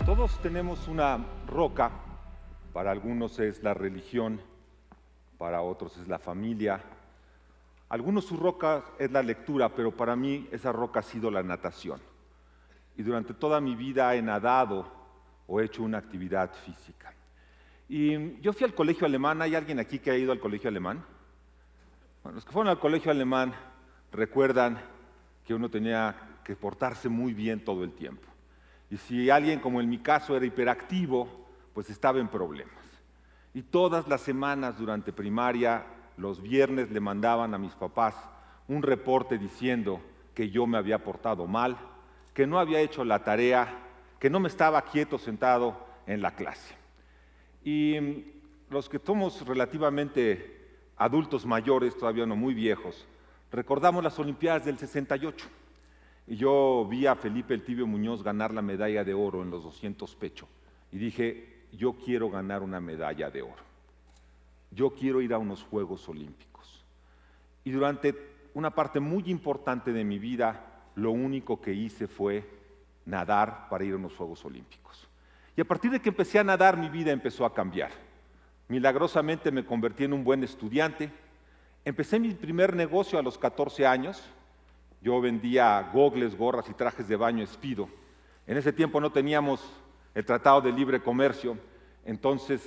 Todos tenemos una roca, para algunos es la religión, para otros es la familia. Algunos su roca es la lectura, pero para mí esa roca ha sido la natación. Y durante toda mi vida he nadado o he hecho una actividad física. Y yo fui al colegio alemán. ¿Hay alguien aquí que ha ido al colegio alemán? Bueno, los que fueron al colegio alemán recuerdan que uno tenía que portarse muy bien todo el tiempo. Y si alguien, como en mi caso, era hiperactivo, pues estaba en problemas. Y todas las semanas durante primaria, los viernes le mandaban a mis papás un reporte diciendo que yo me había portado mal, que no había hecho la tarea, que no me estaba quieto sentado en la clase. Y los que somos relativamente adultos mayores, todavía no muy viejos, recordamos las Olimpiadas del 68. Y yo vi a Felipe El Tibio Muñoz ganar la medalla de oro en los 200 pecho. Y dije, yo quiero ganar una medalla de oro. Yo quiero ir a unos Juegos Olímpicos. Y durante una parte muy importante de mi vida, lo único que hice fue nadar para ir a unos Juegos Olímpicos. Y a partir de que empecé a nadar, mi vida empezó a cambiar. Milagrosamente me convertí en un buen estudiante. Empecé mi primer negocio a los 14 años. Yo vendía gogles, gorras y trajes de baño Speedo. En ese tiempo no teníamos el Tratado de Libre Comercio, entonces,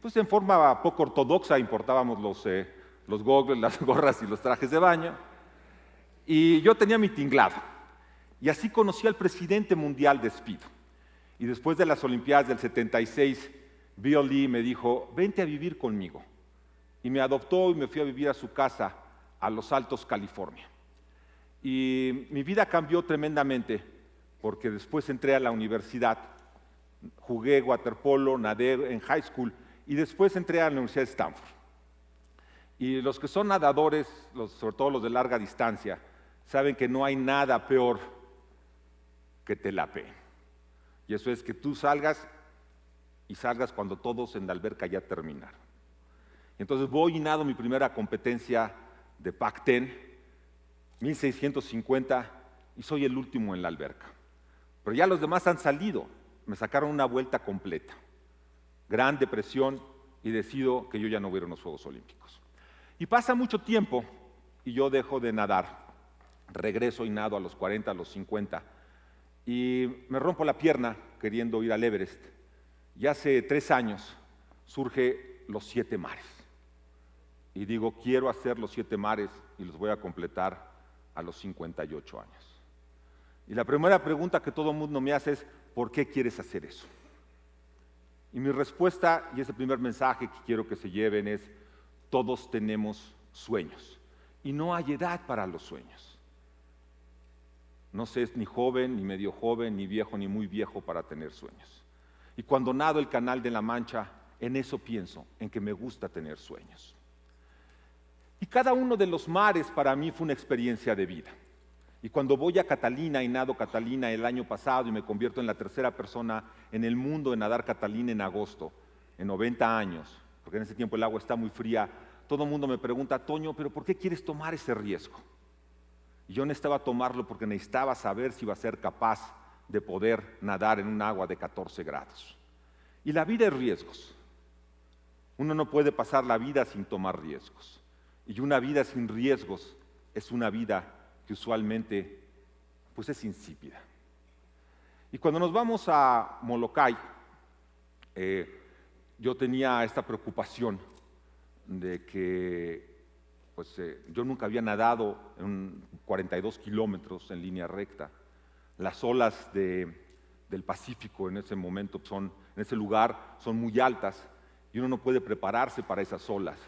pues en forma poco ortodoxa importábamos los gogles, las gorras y los trajes de baño. Y yo tenía mi tinglado. Y así conocí al presidente mundial de Speedo. Y después de las Olimpiadas del 76, Bill Lee me dijo, vente a vivir conmigo. Y me adoptó y me fui a vivir a su casa a Los Altos, California. Y mi vida cambió tremendamente porque después entré a la universidad, jugué waterpolo, nadé en high school y después entré a la Universidad de Stanford. Y los que son nadadores, sobre todo los de larga distancia, saben que no hay nada peor que te lapeen. Y eso es que tú salgas cuando todos en la alberca ya terminaron. Entonces voy y nado mi primera competencia de Pac-10, 1650, y soy el último en la alberca. Pero ya los demás han salido, me sacaron una vuelta completa. Gran depresión y decido que yo ya no voy a ir a los Juegos Olímpicos. Y pasa mucho tiempo y yo dejo de nadar. Regreso y nado a los 40, a los 50. Y me rompo la pierna queriendo ir al Everest. Y hace 3 años surge los 7 mares. Y digo, quiero hacer los 7 mares y los voy a completar a los 58 años. Y la primera pregunta que todo el mundo me hace es, ¿por qué quieres hacer eso? Y mi respuesta, y ese primer mensaje que quiero que se lleven es, todos tenemos sueños. Y no hay edad para los sueños. No se es ni joven, ni medio joven, ni viejo, ni muy viejo para tener sueños. Y cuando nado el Canal de la Mancha, en eso pienso, en que me gusta tener sueños. Y cada uno de los mares para mí fue una experiencia de vida. Y cuando voy a Catalina y nado Catalina el año pasado y me convierto en la tercera persona en el mundo en nadar Catalina en agosto, en 90 años, porque en ese tiempo el agua está muy fría, todo el mundo me pregunta, Toño, ¿pero por qué quieres tomar ese riesgo? Y yo necesitaba tomarlo porque necesitaba saber si iba a ser capaz de poder nadar en un agua de 14 grados. Y la vida es riesgos. Uno no puede pasar la vida sin tomar riesgos. Y una vida sin riesgos es una vida que usualmente pues es insípida. Y cuando nos vamos a Molokai, yo tenía esta preocupación de que yo nunca había nadado en 42 kilómetros en línea recta. Las olas del Pacífico en ese momento, en ese lugar, son muy altas y uno no puede prepararse para esas olas.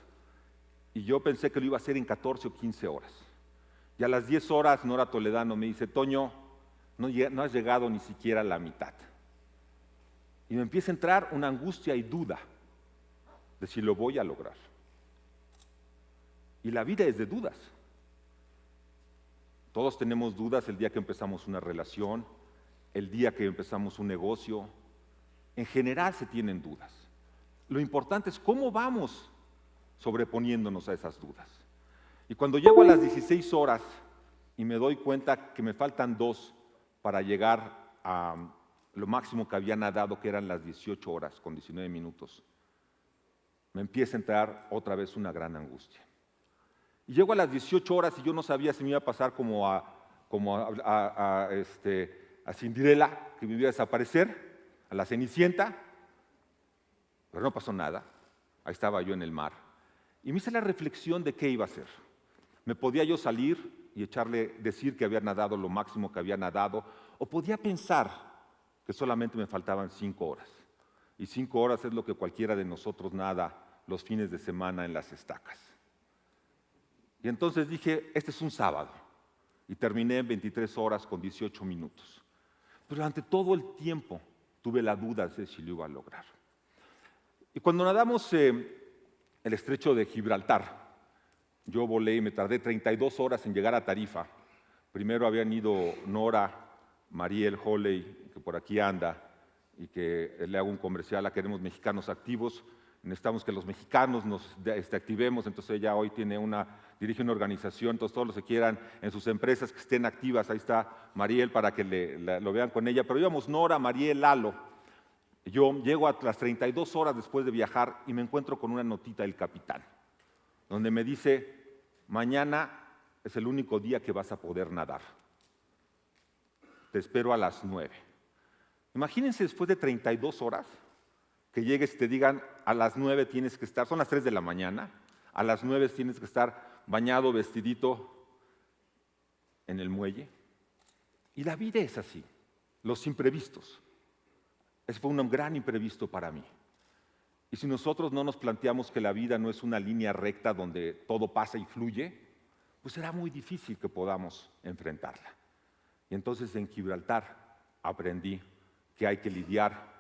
Y yo pensé que lo iba a hacer en 14 o 15 horas. Y a las 10 horas Nora Toledano me dice, Toño, no has llegado ni siquiera a la mitad. Y me empieza a entrar una angustia y duda de si lo voy a lograr. Y la vida es de dudas. Todos tenemos dudas el día que empezamos una relación, el día que empezamos un negocio. En general se tienen dudas. Lo importante es cómo vamos sobreponiéndonos a esas dudas. Y cuando llego a las 16 horas y me doy cuenta que me faltan 2 para llegar a lo máximo que había nadado, que eran las 18 horas con 19 minutos, me empieza a entrar otra vez una gran angustia. Y llego a las 18 horas y yo no sabía si me iba a pasar como a Cinderella, que me iba a desaparecer, a la Cenicienta, pero no pasó nada. Ahí estaba yo en el mar. Y me hice la reflexión de qué iba a hacer. ¿Me podía yo salir y decir que había nadado lo máximo que había nadado? ¿O podía pensar que solamente me faltaban 5 horas? Y 5 horas es lo que cualquiera de nosotros nada los fines de semana en las estacas. Y entonces dije, este es un sábado. Y terminé en 23 horas con 18 minutos. Pero durante todo el tiempo tuve la duda de si lo iba a lograr. Y cuando nadamos el estrecho de Gibraltar, yo volé y me tardé 32 horas en llegar a Tarifa. Primero habían ido Nora, Mariel Holley, que por aquí anda, y que le hago un comercial a Queremos Mexicanos Activos. Necesitamos que los mexicanos nos activemos, entonces ella hoy dirige una organización, entonces todos los que quieran en sus empresas que estén activas, ahí está Mariel para que lo vean con ella, pero íbamos Nora, Mariel, Lalo. Yo llego a las 32 horas después de viajar y me encuentro con una notita del capitán, donde me dice, mañana es el único día que vas a poder nadar. Te espero a las 9. Imagínense después de 32 horas, que llegues y te digan, a las 9 tienes que estar, son las 3 de la mañana, a las 9 tienes que estar bañado, vestidito en el muelle. Y la vida es así, los imprevistos. Ese fue un gran imprevisto para mí. Y si nosotros no nos planteamos que la vida no es una línea recta donde todo pasa y fluye, pues será muy difícil que podamos enfrentarla. Y entonces en Gibraltar aprendí que hay que lidiar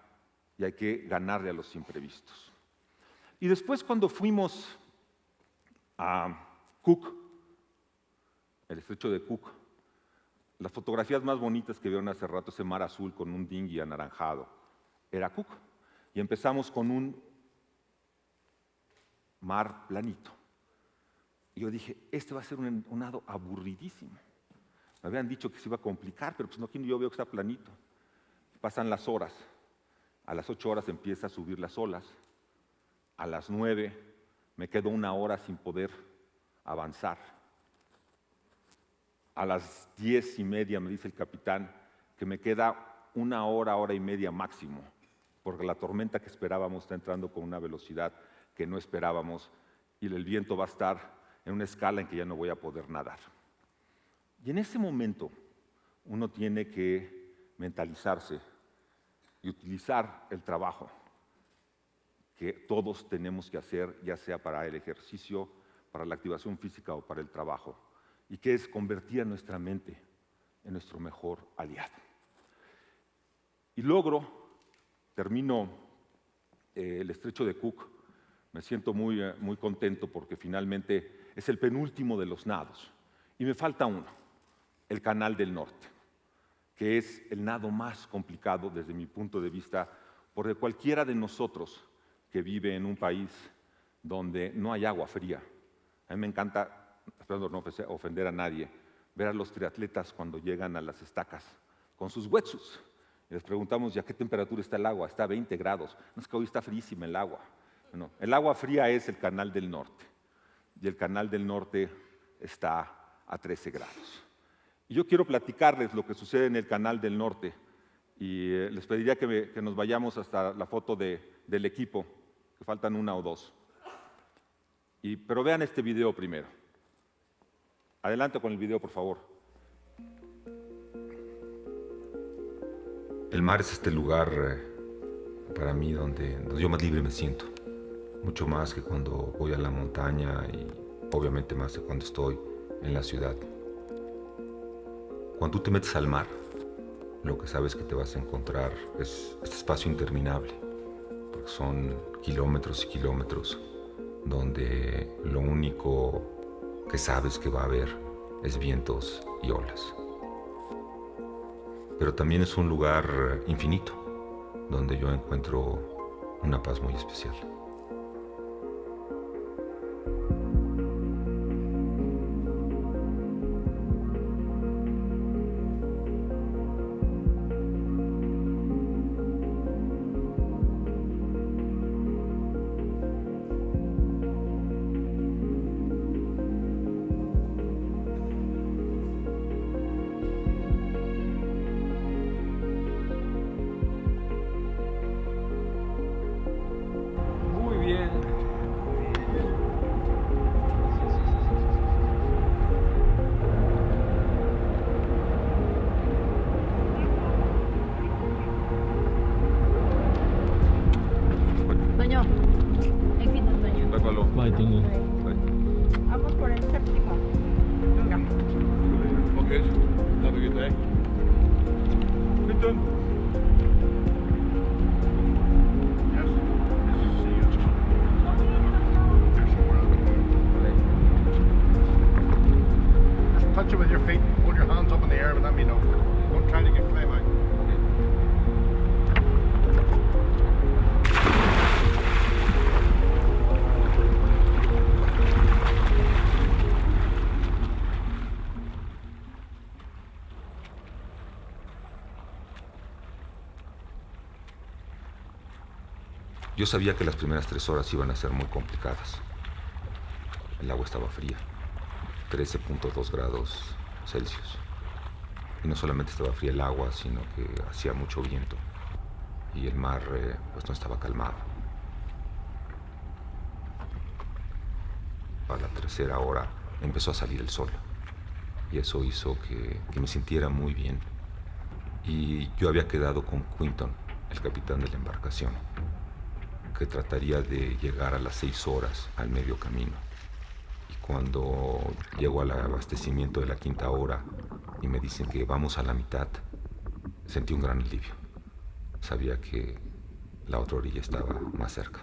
y hay que ganarle a los imprevistos. Y después cuando fuimos a Cook, el estrecho de Cook, las fotografías más bonitas que vieron hace rato, ese mar azul con un dinghy anaranjado, era Cook. Y empezamos con un mar planito. Y yo dije, este va a ser un nado aburridísimo. Me habían dicho que se iba a complicar, pero pues no, aquí yo veo que está planito. Pasan las horas. A las 8 horas empieza a subir las olas. A las 9 me quedo 1 hora sin poder avanzar. A las 10:30 me dice el capitán que me queda 1 hora, 1 hora y media máximo, porque la tormenta que esperábamos está entrando con una velocidad que no esperábamos y el viento va a estar en una escala en que ya no voy a poder nadar. Y en ese momento uno tiene que mentalizarse y utilizar el trabajo que todos tenemos que hacer, ya sea para el ejercicio, para la activación física o para el trabajo, y que es convertir a nuestra mente en nuestro mejor aliado. Y termino el estrecho de Cook, me siento muy contento porque finalmente es el penúltimo de los nados, y me falta uno. el Canal del Norte, que es el nado más complicado desde mi punto de vista, porque cualquiera de nosotros que vive en un país donde no hay agua fría, a mí me encanta, esperando no ofender a nadie, ver a los triatletas cuando llegan a las estacas con sus wetsuits. Y les preguntamos, ¿ya qué temperatura está el agua? Está a 20 grados. No, es que hoy está frísima el agua. No, el agua fría es el Canal del Norte. Y el Canal del Norte está a 13 grados. Y yo quiero platicarles lo que sucede en el Canal del Norte. Y les pediría que nos vayamos hasta la foto del equipo, que faltan una o dos. Pero vean este video primero. Adelante con el video, por favor. El mar es este lugar para mí donde yo más libre me siento. Mucho más que cuando voy a la montaña y obviamente más que cuando estoy en la ciudad. Cuando tú te metes al mar, lo que sabes que te vas a encontrar es este espacio interminable, porque son kilómetros y kilómetros donde lo único que sabes que va a haber es vientos y olas. Pero también es un lugar infinito, donde yo encuentro una paz muy especial. Vamos por el séptimo. Venga. Okay. Have a good day. Good done. Yes. See you. Just touch it with your feet. Hold your hands up in the air and let me know. Don't try to get play back. Yo sabía que las primeras 3 horas iban a ser muy complicadas. El agua estaba fría, 13.2 grados Celsius. Y no solamente estaba fría el agua, sino que hacía mucho viento. Y el mar pues no estaba calmado. A la 3.ª hora empezó a salir el sol. Y eso hizo que me sintiera muy bien. Y yo había quedado con Quinton, el capitán de la embarcación, que trataría de llegar a las 6 horas al medio camino. Y cuando llego al abastecimiento de la 5.ª hora y me dicen que vamos a la mitad, sentí un gran alivio. Sabía que la otra orilla estaba más cerca.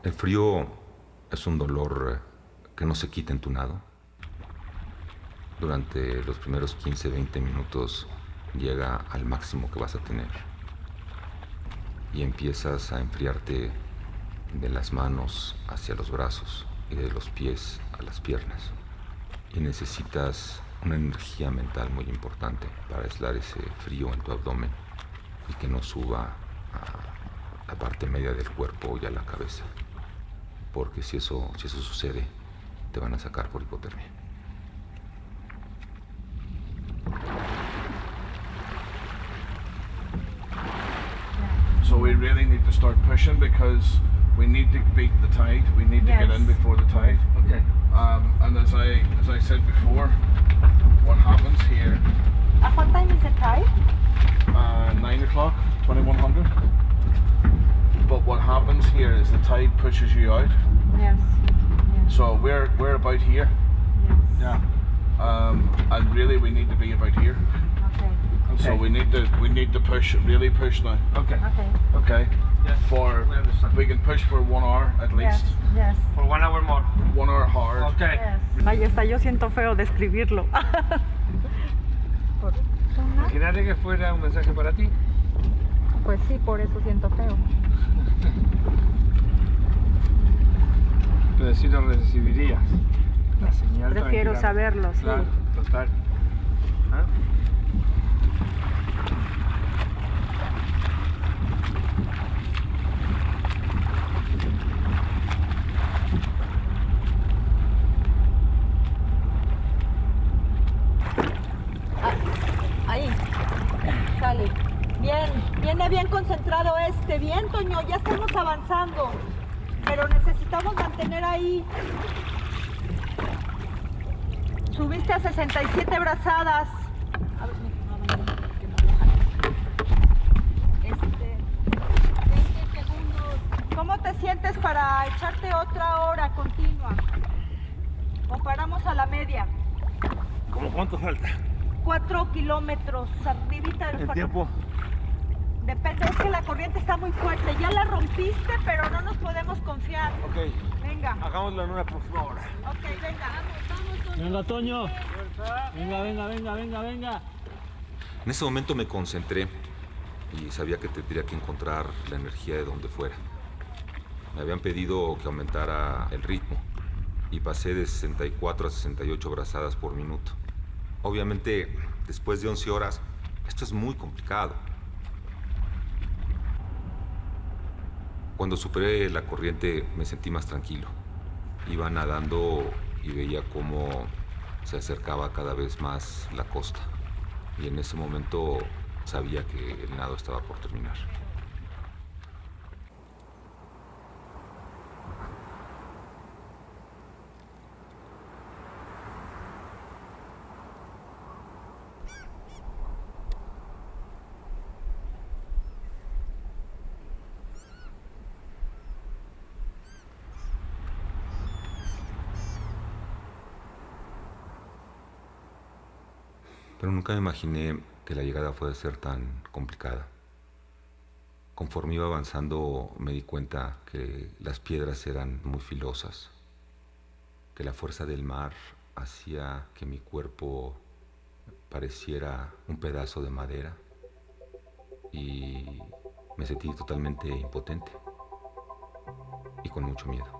El frío es un dolor que no se quita en tu nado. Durante los primeros 15-20 minutos llega al máximo que vas a tener. Y empiezas a enfriarte de las manos hacia los brazos y de los pies a las piernas. Y necesitas una energía mental muy importante para aislar ese frío en tu abdomen y que no suba a la parte media del cuerpo y a la cabeza. Porque si eso sucede, te van a sacar por hipotermia. So we really need to start pushing because we need to beat the tide. We need to get in before the tide. Okay. And as I said before, what happens here? At what time is the tide? 9 o'clock, 2100. But what happens here is the tide pushes you out. Yes. So we're about here. Yes. Yeah. And really we need to be about here. Okay. So we need to push, really push now. Okay. Okay. Okay. Yeah. For We understand. we can push for 1 hour at least. Yes. For 1 hour more. 1 hour hard. Okay. Yes. Ay, hasta yo siento feo describirlo. Imagínate que fuera un mensaje para ti. Pues sí, por eso siento feo. Pero sí lo recibirías. La señal Prefiero tranquila. saberlo, sí. Claro, total. ¿Ah? Ahí. Sale. Bien. Viene bien concentrado este. Bien, Toño. Ya estamos avanzando. Pero necesitamos mantener ahí. Subiste a 67 brazadas. A ver, que no lo jales. 20 segundos. ¿Cómo te sientes para echarte otra hora continua? ¿O paramos a la media? ¿Cómo cuánto falta? 4 kilómetros arribita del ¿En cuatro- tiempo? Depende, es que la corriente está muy fuerte. Ya la rompiste, pero no nos podemos confiar. Ok, Venga. hagámoslo en una próxima hora. Ok, venga. Venga, Toño. Venga. En ese momento me concentré y sabía que tendría que encontrar la energía de donde fuera. Me habían pedido que aumentara el ritmo y pasé de 64 a 68 brazadas por minuto. Obviamente, después de 11 horas, esto es muy complicado. Cuando superé la corriente me sentí más tranquilo. Iba nadando y veía cómo se acercaba cada vez más la costa. Y en ese momento sabía que el nado estaba por terminar. Pero nunca me imaginé que la llegada fuera a ser tan complicada. Conforme iba avanzando me di cuenta que las piedras eran muy filosas, que la fuerza del mar hacía que mi cuerpo pareciera un pedazo de madera y me sentí totalmente impotente y con mucho miedo.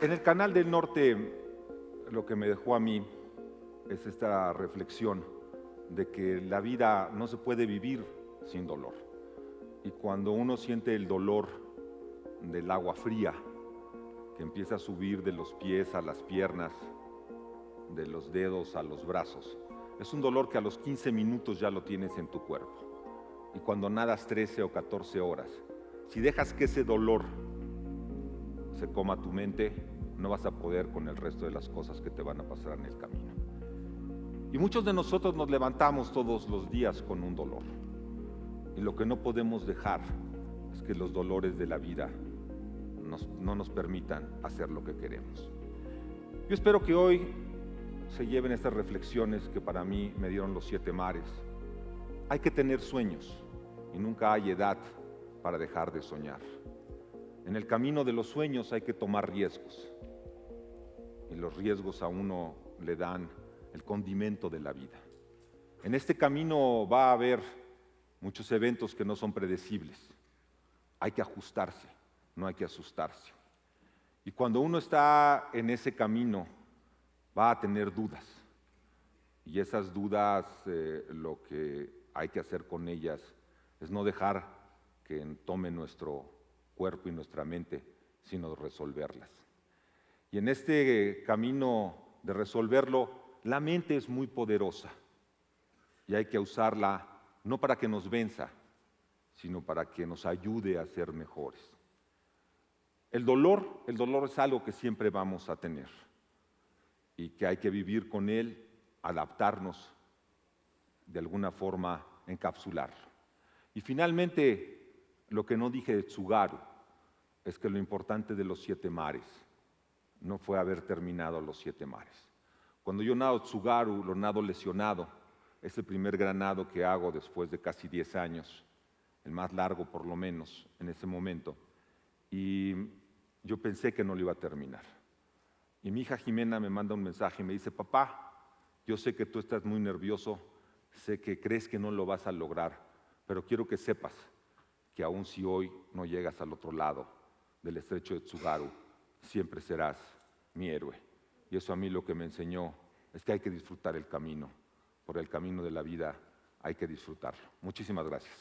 En el Canal del Norte, lo que me dejó a mí es esta reflexión de que la vida no se puede vivir sin dolor. Y cuando uno siente el dolor del agua fría, que empieza a subir de los pies a las piernas, de los dedos a los brazos, es un dolor que a los 15 minutos ya lo tienes en tu cuerpo. Y cuando nadas 13 o 14 horas, si dejas que ese dolor se coma tu mente, no vas a poder con el resto de las cosas que te van a pasar en el camino. Y muchos de nosotros nos levantamos todos los días con un dolor. Y lo que no podemos dejar es que los dolores de la vida no nos permitan hacer lo que queremos. Yo espero que hoy se lleven estas reflexiones que para mí me dieron los 7 mares. Hay que tener sueños y nunca hay edad para dejar de soñar. En el camino de los sueños hay que tomar riesgos. Y los riesgos a uno le dan el condimento de la vida. En este camino va a haber muchos eventos que no son predecibles. Hay que ajustarse, no hay que asustarse. Y cuando uno está en ese camino, va a tener dudas. Y esas dudas, lo que hay que hacer con ellas es no dejar que tome nuestro cuerpo y nuestra mente, sino resolverlas. Y en este camino de resolverlo, la mente es muy poderosa y hay que usarla no para que nos venza, sino para que nos ayude a ser mejores. El dolor es algo que siempre vamos a tener y que hay que vivir con él, adaptarnos, de alguna forma encapsularlo. Y finalmente, lo que no dije de Tsugaru es que lo importante de los 7 mares no fue haber terminado los 7 mares. Cuando yo nado Tsugaru, lo nado lesionado, es el primer gran nado que hago después de casi 10 años, el más largo por lo menos en ese momento, y yo pensé que no lo iba a terminar. Y mi hija Jimena me manda un mensaje y me dice: papá, yo sé que tú estás muy nervioso, sé que crees que no lo vas a lograr, pero quiero que sepas que aun si hoy no llegas al otro lado del estrecho de Tsugaru, siempre serás mi héroe. Y eso a mí lo que me enseñó es que hay que disfrutar el camino, por el camino de la vida hay que disfrutarlo. Muchísimas gracias.